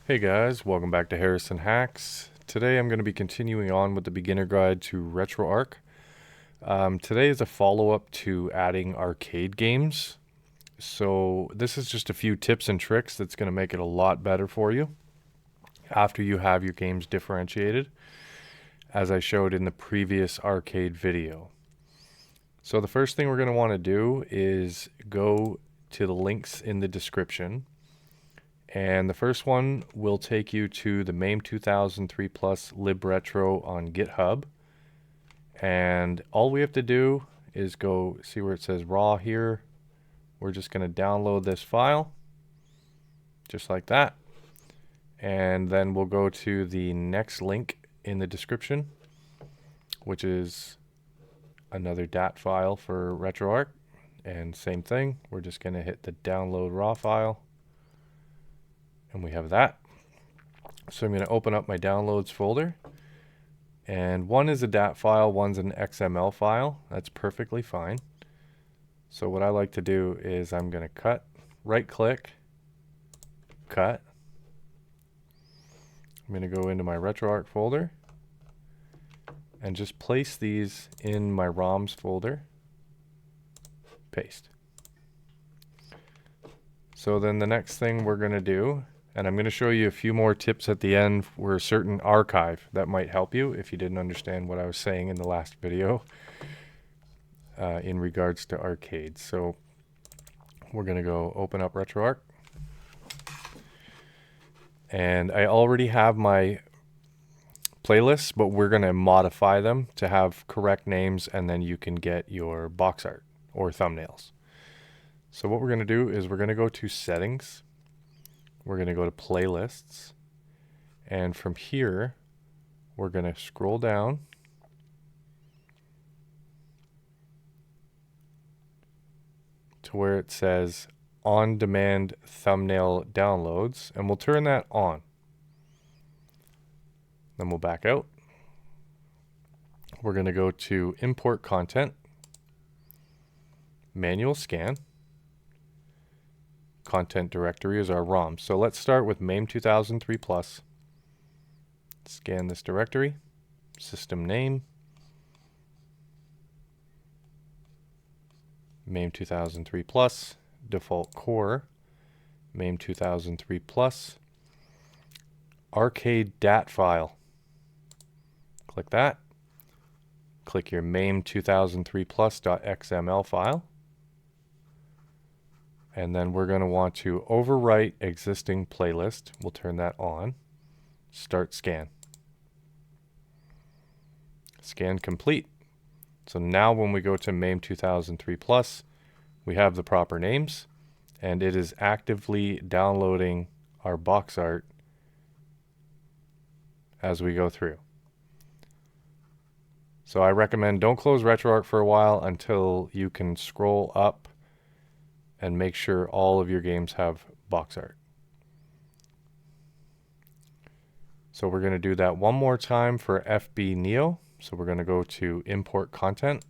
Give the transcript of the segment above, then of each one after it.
Hey guys, welcome back to Harrison Hacks. Today I'm going to be continuing on with the beginner guide to RetroArch. Today is a follow-up to adding arcade games. So this is just a few tips and tricks that's going to make it a lot better for you after you have your games differentiated, as I showed in the previous arcade video. So the first thing we're going to want to do is go to the links in the description. And the first one will take you to the MAME 2003 Plus libretro on GitHub. And all we have to do is go see where it says raw here. We're just going to download this file, just like that. And then we'll go to the next link in the description, which is another DAT file for RetroArch. And same thing, we're just going to hit the download raw file. And we have that. So I'm going to open up my downloads folder. And one is a DAT file, one's an XML file. That's perfectly fine. So what I like to do is I'm going to cut, right click, cut. I'm going to go into my RetroArch folder and just place these in my ROMs folder. Paste. So then the next thing we're going to do, and I'm going to show you a few more tips at the end for a certain archive that might help you if you didn't understand what I was saying in the last video in regards to arcades. So we're going to go open up RetroArch. And I already have my playlists, but we're going to modify them to have correct names, and then you can get your box art or thumbnails. So what we're going to do is we're going to go to settings. We're going to go to playlists, and from here we're going to scroll down to where it says on-demand thumbnail downloads, and we'll turn that on. Then we'll back out. We're going to go to import content, manual scan. Content directory is our ROM. So let's start with MAME 2003 Plus. Scan this directory, system name, MAME 2003 Plus, default core, MAME 2003 Plus, arcade DAT file. Click that. Click your MAME 2003 Plus.xml file. And then we're going to want to overwrite existing playlist. We'll turn that on. Start scan. Scan complete. So now when we go to MAME 2003 Plus, we have the proper names, and it is actively downloading our box art as we go through. So I recommend don't close RetroArch for a while until you can scroll up and make sure all of your games have box art. So we're going to do that one more time for FB Neo. So we're going to go to import content,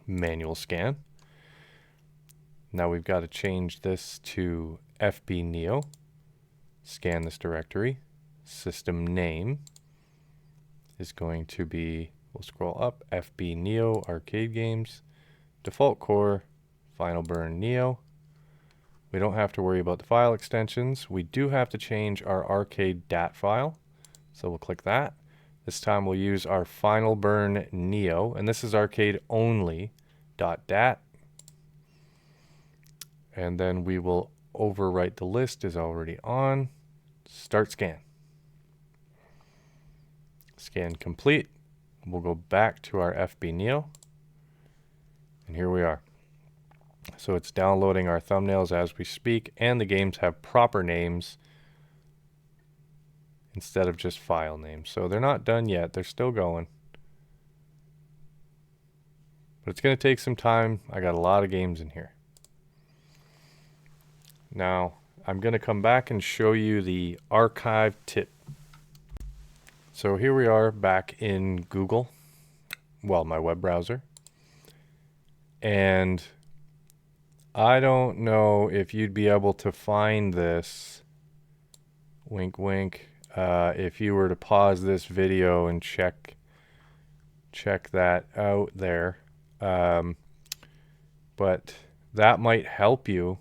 manual scan. Now we've got to change this to FB Neo. Scan this directory. System name is going to be, we'll scroll up, FB Neo arcade games, default core, Final Burn Neo. We don't have to worry about the file extensions. We do have to change our arcade DAT file. So we'll click that. This time we'll use our Final Burn Neo, and this is arcade only .dat. And then we will overwrite the list is already on. Start scan. Scan complete. We'll go back to our FB Neo. And here we are. So it's downloading our thumbnails as we speak, and the games have proper names instead of just file names. So they're not done yet. They're still going. But it's going to take some time. I got a lot of games in here. Now, I'm going to come back and show you the archive tip. So here we are back in Google, well, my web browser. And I don't know if you'd be able to find this Wink, wink. If you were to pause this video and check that out there. But that might help you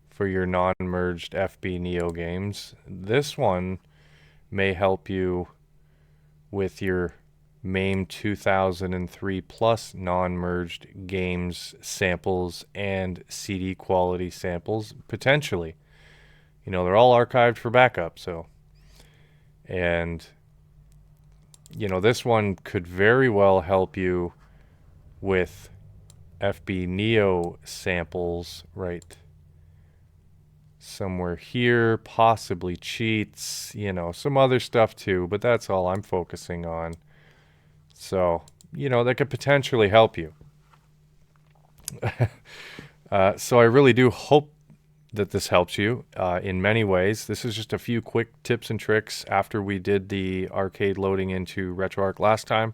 for your non-merged FB Neo games. This one may help you with your MAME 2003 plus non-merged games samples and CD quality samples, potentially. You know, they're all archived for backup, so. And, you know, this one could very well help you with FB Neo samples right somewhere here, possibly cheats, you know, some other stuff too, but that's all I'm focusing on. So, you know, that could potentially help you. So I really do hope that this helps you in many ways. This is just a few quick tips and tricks after we did the arcade loading into RetroArch last time.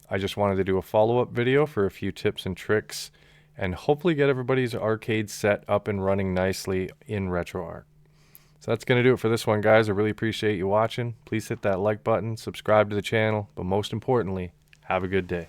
I just wanted to do a follow-up video for a few tips and tricks and hopefully get everybody's arcade set up and running nicely in RetroArch. So that's going to do it for this one, guys. I really appreciate you watching. Please hit that like button, subscribe to the channel, but most importantly, have a good day.